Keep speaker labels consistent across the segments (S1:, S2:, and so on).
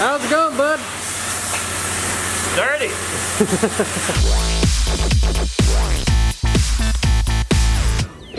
S1: How's it going, bud?
S2: Dirty.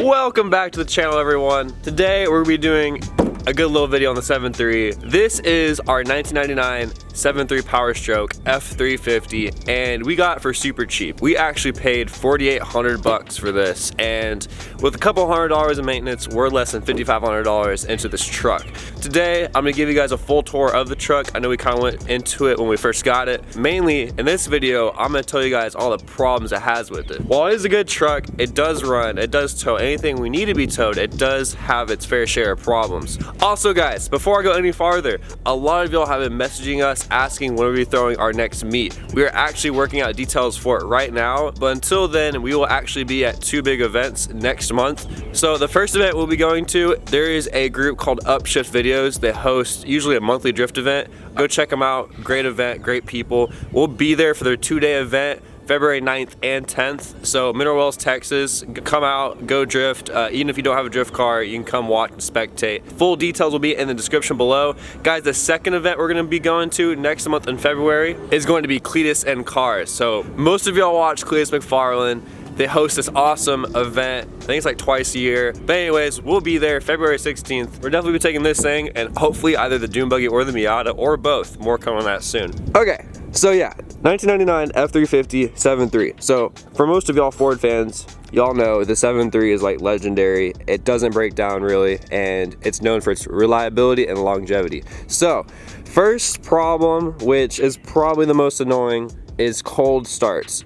S2: Welcome back to the channel, everyone. Today we're gonna be doing a good little video on the 7.3. This is our 1999 7.3 Power Stroke F350, and we got it for super cheap. We actually paid $4,800 for this, and with a couple $100 in maintenance, we're less than $5,500 into this truck. Today, I'm gonna give you guys a full tour of the truck. I know we kind of went into it when we first got it. Mainly, in this video, I'm gonna tell you guys all the problems it has with it. While it is a good truck, it does run, it does tow anything we need to be towed, it does have its fair share of problems. Also guys, before I go any farther, a lot of y'all have been messaging us asking when we'll be throwing our next meet. We are actually working out details for it right now, but until then, we will actually be at 2 big events next month. So the first event we'll be going to, there is a group called Upshift Videos. They host usually a monthly drift event. Go check them out. Great event, great people. We'll be there for their 2-day event, February 9th and 10th. So Mineral Wells, Texas, come out, go drift. Even if you don't have a drift car, you can come watch and spectate. Full details will be in the description below. Guys, the second event we're gonna be going to next month in February is going to be Cletus and Cars. So most of y'all watch Cletus McFarlane. They host this awesome event. I think it's like twice a year. But anyways, we'll be there February 16th. We're definitely be taking this thing and hopefully either the Dune Buggy or the Miata or both. More coming on that soon. Okay, so yeah, 1999 F350 7.3. So for most of y'all Ford fans, y'all know the 7.3 is like legendary. It doesn't break down really, and it's known for its reliability and longevity. So first problem, which is probably the most annoying, is cold starts.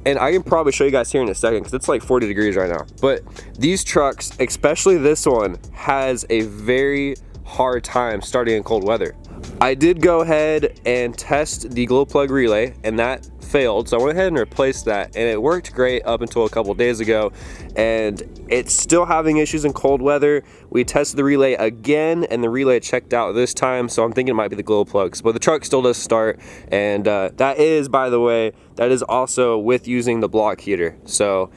S2: And I can probably show you guys here in a second because it's like 40 degrees right now. But these trucks, especially this one, has a very hard time starting in cold weather. I did go ahead and test the glow plug relay, and that failed, so I went ahead and replaced that, and it worked great up until a couple days ago, and it's still having issues in cold weather. We tested the relay again, and the relay checked out this time, so I'm thinking it might be the glow plugs, but the truck still does start, and that is, by the way, that is also with using the block heater. So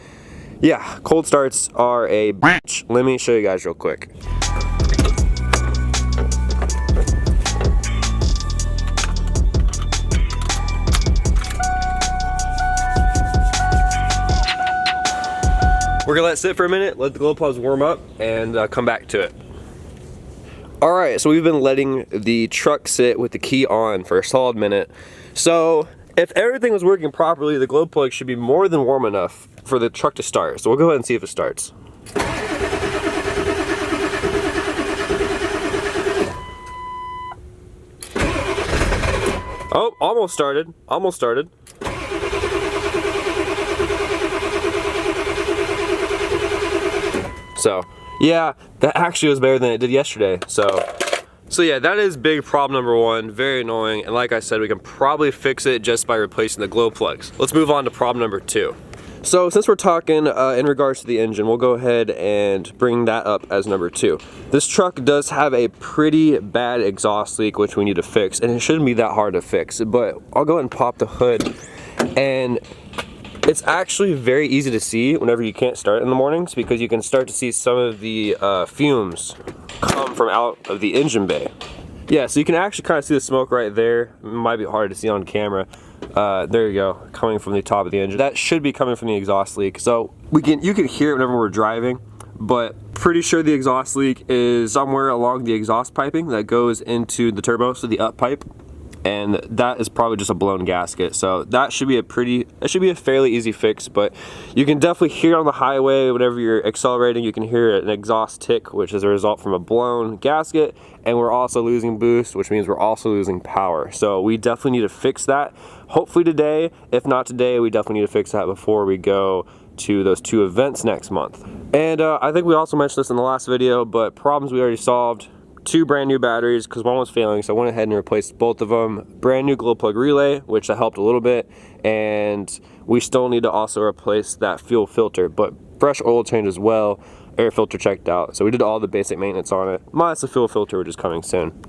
S2: yeah, cold starts are a bitch. Let me show you guys real quick. We're gonna let it sit for a minute, let the glow plugs warm up, and come back to it. All right, so we've been letting the truck sit with the key on for a solid minute. So if everything was working properly, the glow plug should be more than warm enough for the truck to start. So we'll go ahead and see if it starts. Oh, almost started, almost started. So yeah, that actually was better than it did yesterday. So yeah, that is big problem number one, very annoying. And like I said, we can probably fix it just by replacing the glow plugs. Let's move on to problem number 2. So since we're talking in regards to the engine, we'll go ahead and bring that up as number 2. This truck does have a pretty bad exhaust leak, which we need to fix, and it shouldn't be that hard to fix, but I'll go ahead and pop the hood, and it's actually very easy to see whenever you can't start in the mornings, because you can start to see some of the fumes come from out of the engine bay. Yeah, so you can actually kind of see the smoke right there. It might be hard to see on camera. There you go, coming from the top of the engine. That should be coming from the exhaust leak. So you can hear it whenever we're driving, but pretty sure the exhaust leak is somewhere along the exhaust piping that goes into the turbo, so the up pipe. And that is probably just a blown gasket. So that should be a fairly easy fix, but you can definitely hear on the highway whenever you're accelerating, you can hear an exhaust tick, which is a result from a blown gasket, and we're also losing boost, which means we're also losing power. So we definitely need to fix that. Hopefully today, if not today, we definitely need to fix that before we go to those 2 events next month. And I think we also mentioned this in the last video, but problems we already solved. 2 brand new batteries because one was failing, so I went ahead and replaced both of them. Brand new glow plug relay, which helped a little bit, and we still need to also replace that fuel filter, but fresh oil change as well, air filter checked out. So we did all the basic maintenance on it, minus the fuel filter, which is coming soon.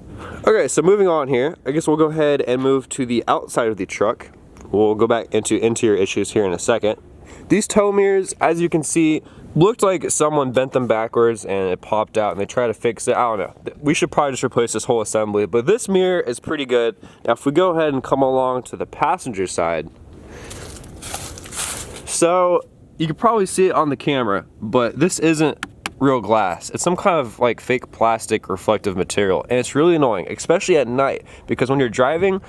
S2: Okay, so moving on here, I guess we'll go ahead and move to the outside of the truck. We'll go back into interior issues here in a second. These tow mirrors, as you can see, Looked like someone bent them backwards and it popped out and they tried to fix it. I don't know. We should probably just replace this whole assembly, but this mirror is pretty good. Now if we go ahead and come along to the passenger side. So you can probably see it on the camera, but this isn't real glass. It's some kind of like fake plastic reflective material, and it's really annoying, especially at night, because when you're driving,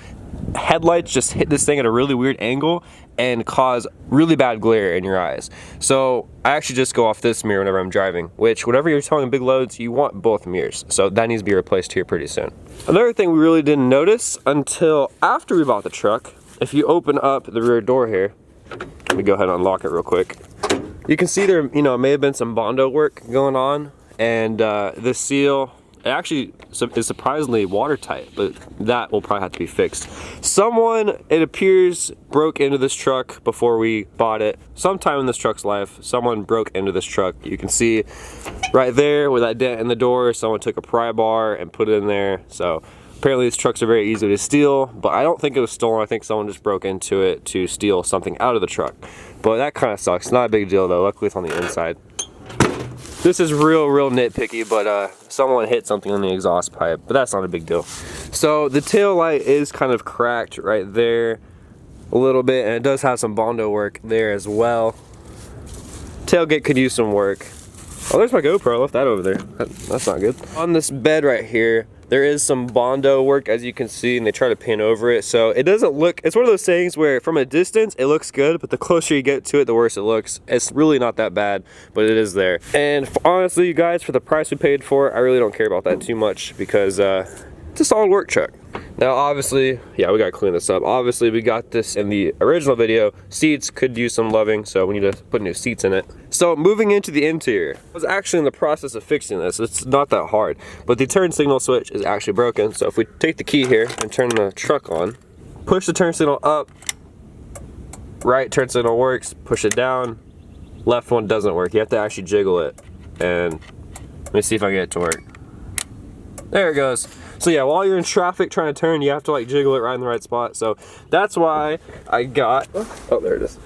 S2: headlights just hit this thing at a really weird angle and cause really bad glare in your eyes. So I actually just go off this mirror whenever I'm driving, which whenever you're towing big loads, you want both mirrors. So that needs to be replaced here pretty soon. Another thing we really didn't notice until after we bought the truck, if you open up the rear door here, let me go ahead and unlock it real quick. You can see there, may have been some Bondo work going on, and this seal, it actually is surprisingly watertight, but that will probably have to be fixed. Someone, it appears, broke into this truck before we bought it. Sometime in this truck's life, someone broke into this truck. You can see right there with that dent in the door, someone took a pry bar and put it in there. So apparently these trucks are very easy to steal, but I don't think it was stolen. I think someone just broke into it to steal something out of the truck. But that kind of sucks. Not a big deal though. Luckily it's on the inside. This is real nitpicky, but someone hit something on the exhaust pipe, but that's not a big deal. So the tail light is kind of cracked right there a little bit, and it does have some Bondo work there as well. Tailgate could use some work. Oh, there's my GoPro. I left that over there. That's not good. On this bed right here, there is some Bondo work, as you can see, and they try to paint over it. So it doesn't look, it's one of those things where from a distance, it looks good, but the closer you get to it, the worse it looks. It's really not that bad, but it is there. And honestly, you guys, for the price we paid for it, I really don't care about that too much, because it's a solid work truck. Now obviously, yeah, we gotta clean this up. Obviously we got this in the original video. Seats could use some loving, so we need to put new seats in it. So moving into the interior, I was actually in the process of fixing this. It's not that hard, but the turn signal switch is actually broken. So if we take the key here and turn the truck on, push the turn signal up, right turn signal works, push it down, left one doesn't work. You have to actually jiggle it. And let me see if I can get it to work. There it goes. So yeah, while you're in traffic trying to turn, you have to like jiggle it right in the right spot. So that's why I got, oh there it is.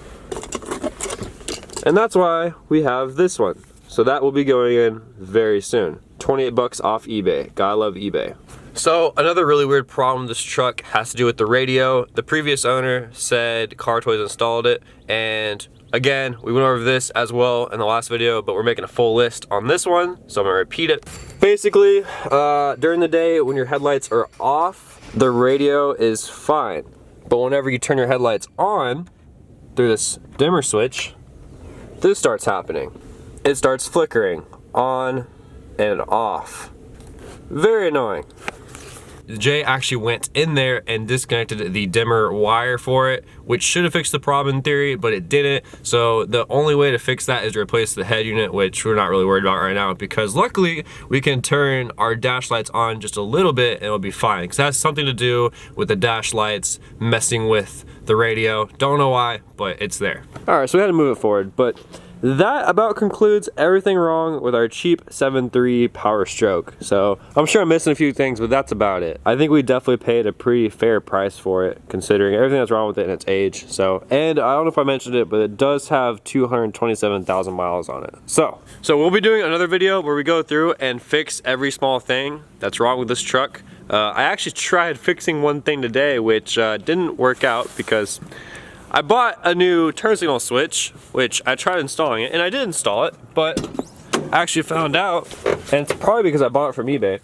S2: And that's why we have this one. So that will be going in very soon. 28 bucks off eBay. Gotta love eBay. So another really weird problem with this truck has to do with the radio. The previous owner said Car Toys installed it, and again, we went over this as well in the last video, but we're making a full list on this one, so I'm gonna repeat it. Basically, during the day when your headlights are off, the radio is fine. But whenever you turn your headlights on through this dimmer switch, this starts happening. It starts flickering on and off. Very annoying. Jay actually went in there and disconnected the dimmer wire for it, which should have fixed the problem in theory, but it didn't. So the only way to fix that is to replace the head unit, which we're not really worried about right now, because luckily we can turn our dash lights on just a little bit and it'll be fine, because that has something to do with the dash lights messing with the radio. Don't know why, but it's there. All right, so we had to move it forward, but that about concludes everything wrong with our cheap 7.3 Power Stroke. So I'm sure I'm missing a few things, but that's about it. I think we definitely paid a pretty fair price for it, considering everything that's wrong with it and its age. So, and I don't know if I mentioned it, but it does have 227,000 miles on it. So we'll be doing another video where we go through and fix every small thing that's wrong with this truck. I actually tried fixing one thing today, which didn't work out, because I bought a new turn signal switch, which I tried installing it, and I did install it, but I actually found out, and it's probably because I bought it from eBay,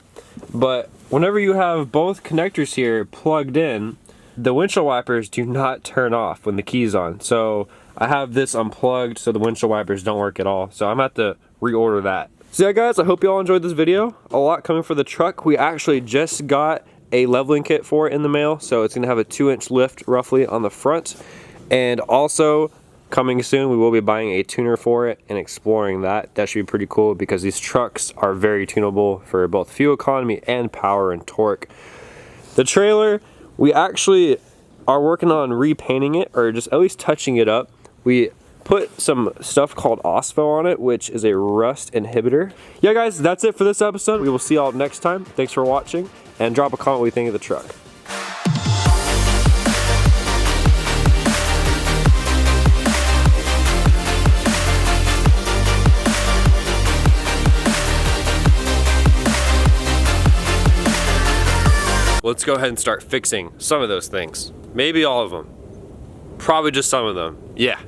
S2: but whenever you have both connectors here plugged in, the windshield wipers do not turn off when the key's on. So I have this unplugged so the windshield wipers don't work at all. So I'm gonna have to reorder that. So yeah guys, I hope you all enjoyed this video. A lot coming for the truck. We actually just got a leveling kit for it in the mail, so it's gonna have a 2-inch lift roughly on the front. And also coming soon, we will be buying a tuner for it and exploring that. That should be pretty cool, because these trucks are very tunable for both fuel economy and power and torque. The trailer, we actually are working on repainting it, or just at least touching it up. We put some stuff called OSPO on it, which is a rust inhibitor. Yeah guys, that's it for this episode. We will see y'all next time. Thanks for watching, and drop a comment what you think of the truck. let's go ahead and start fixing some of those things. Maybe all of them. Probably just some of them. Yeah.